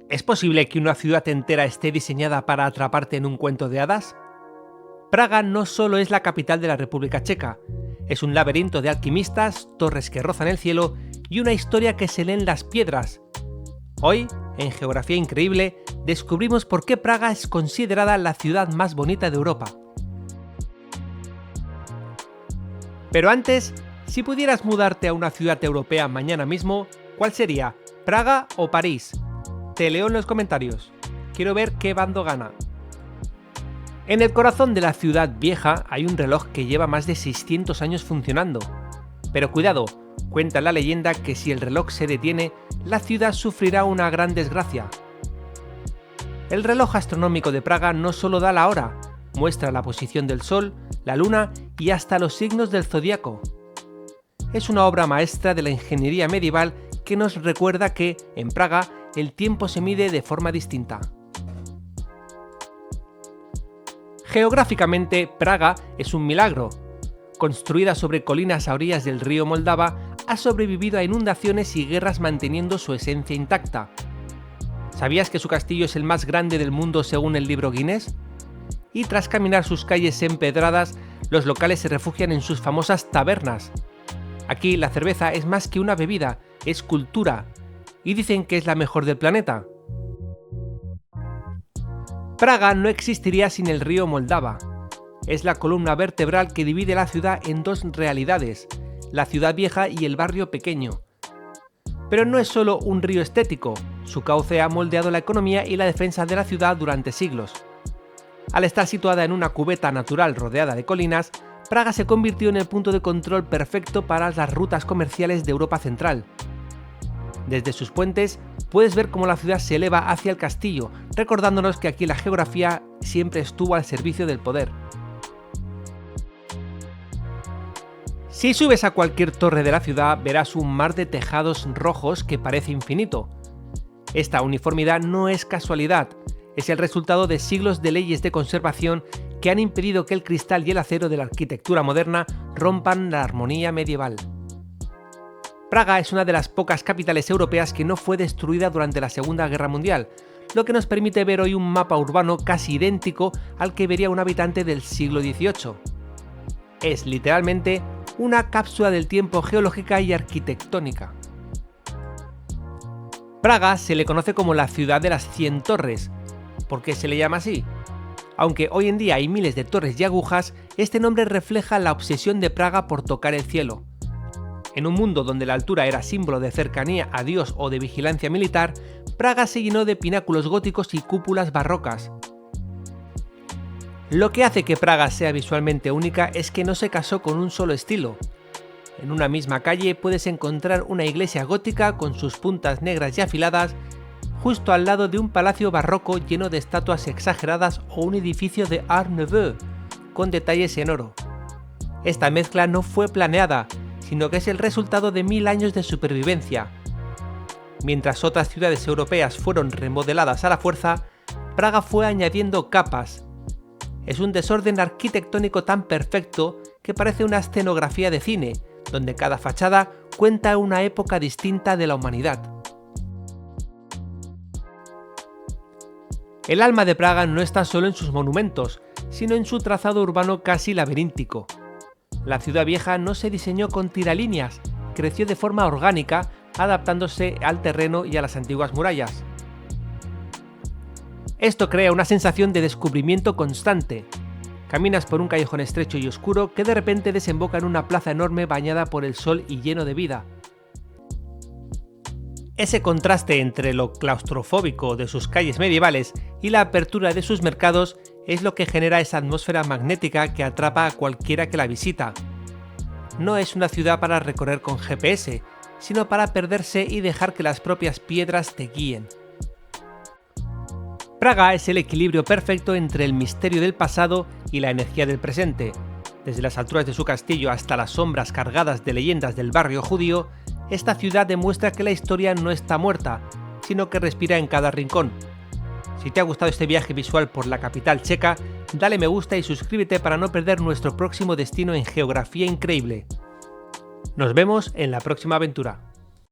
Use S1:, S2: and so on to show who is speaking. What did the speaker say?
S1: ¿Es posible que una ciudad entera esté diseñada para atraparte en un cuento de hadas? Praga no solo es la capital de la República Checa, es un laberinto de alquimistas, torres que rozan el cielo y una historia que se lee en las piedras. Hoy, en Geografía Increíble, descubrimos por qué Praga es considerada la ciudad más bonita de Europa. Pero antes, si pudieras mudarte a una ciudad europea mañana mismo, ¿cuál sería? ¿Praga o París? Te leo en los comentarios. Quiero ver qué bando gana. En el corazón de la ciudad vieja hay un reloj que lleva más de 600 años funcionando. Pero cuidado, cuenta la leyenda que si el reloj se detiene, la ciudad sufrirá una gran desgracia. El reloj astronómico de Praga no solo da la hora, muestra la posición del Sol, la Luna y hasta los signos del zodiaco. Es una obra maestra de la ingeniería medieval que nos recuerda que, en Praga, el tiempo se mide de forma distinta. Geográficamente, Praga es un milagro. Construida sobre colinas a orillas del río Moldava, ha sobrevivido a inundaciones y guerras manteniendo su esencia intacta. ¿Sabías que su castillo es el más grande del mundo según el libro Guinness? Y tras caminar sus calles empedradas, los locales se refugian en sus famosas tabernas. Aquí la cerveza es más que una bebida, es cultura, y dicen que es la mejor del planeta. Praga no existiría sin el río Moldava. Es la columna vertebral que divide la ciudad en dos realidades, la ciudad vieja y el barrio pequeño. Pero no es solo un río estético, su cauce ha moldeado la economía y la defensa de la ciudad durante siglos. Al estar situada en una cubeta natural rodeada de colinas, Praga se convirtió en el punto de control perfecto para las rutas comerciales de Europa Central. Desde sus puentes puedes ver cómo la ciudad se eleva hacia el castillo, recordándonos que aquí la geografía siempre estuvo al servicio del poder. Si subes a cualquier torre de la ciudad verás un mar de tejados rojos que parece infinito. Esta uniformidad no es casualidad, es el resultado de siglos de leyes de conservación que han impedido que el cristal y el acero de la arquitectura moderna rompan la armonía medieval. Praga es una de las pocas capitales europeas que no fue destruida durante la Segunda Guerra Mundial, lo que nos permite ver hoy un mapa urbano casi idéntico al que vería un habitante del siglo XVIII. Es literalmente una cápsula del tiempo geológica y arquitectónica. Praga se le conoce como la ciudad de las 100 torres. ¿Por qué se le llama así? Aunque hoy en día hay miles de torres y agujas, este nombre refleja la obsesión de Praga por tocar el cielo. En un mundo donde la altura era símbolo de cercanía a Dios o de vigilancia militar, Praga se llenó de pináculos góticos y cúpulas barrocas. Lo que hace que Praga sea visualmente única es que no se casó con un solo estilo. En una misma calle puedes encontrar una iglesia gótica con sus puntas negras y afiladas, justo al lado de un palacio barroco lleno de estatuas exageradas o un edificio de Art Nouveau, con detalles en oro. Esta mezcla no fue planeada, sino que es el resultado de 1000 años de supervivencia. Mientras otras ciudades europeas fueron remodeladas a la fuerza, Praga fue añadiendo capas. Es un desorden arquitectónico tan perfecto que parece una escenografía de cine, donde cada fachada cuenta una época distinta de la humanidad. El alma de Praga no está solo en sus monumentos, sino en su trazado urbano casi laberíntico. La ciudad vieja no se diseñó con tiralíneas, creció de forma orgánica, adaptándose al terreno y a las antiguas murallas. Esto crea una sensación de descubrimiento constante. Caminas por un callejón estrecho y oscuro que de repente desemboca en una plaza enorme bañada por el sol y lleno de vida. Ese contraste entre lo claustrofóbico de sus calles medievales y la apertura de sus mercados es lo que genera esa atmósfera magnética que atrapa a cualquiera que la visita. No es una ciudad para recorrer con GPS, sino para perderse y dejar que las propias piedras te guíen. Praga es el equilibrio perfecto entre el misterio del pasado y la energía del presente. Desde las alturas de su castillo hasta las sombras cargadas de leyendas del barrio judío, esta ciudad demuestra que la historia no está muerta, sino que respira en cada rincón. Si te ha gustado este viaje visual por la capital checa, dale me gusta y suscríbete para no perder nuestro próximo destino en Geografía Increíble. Nos vemos en la próxima aventura.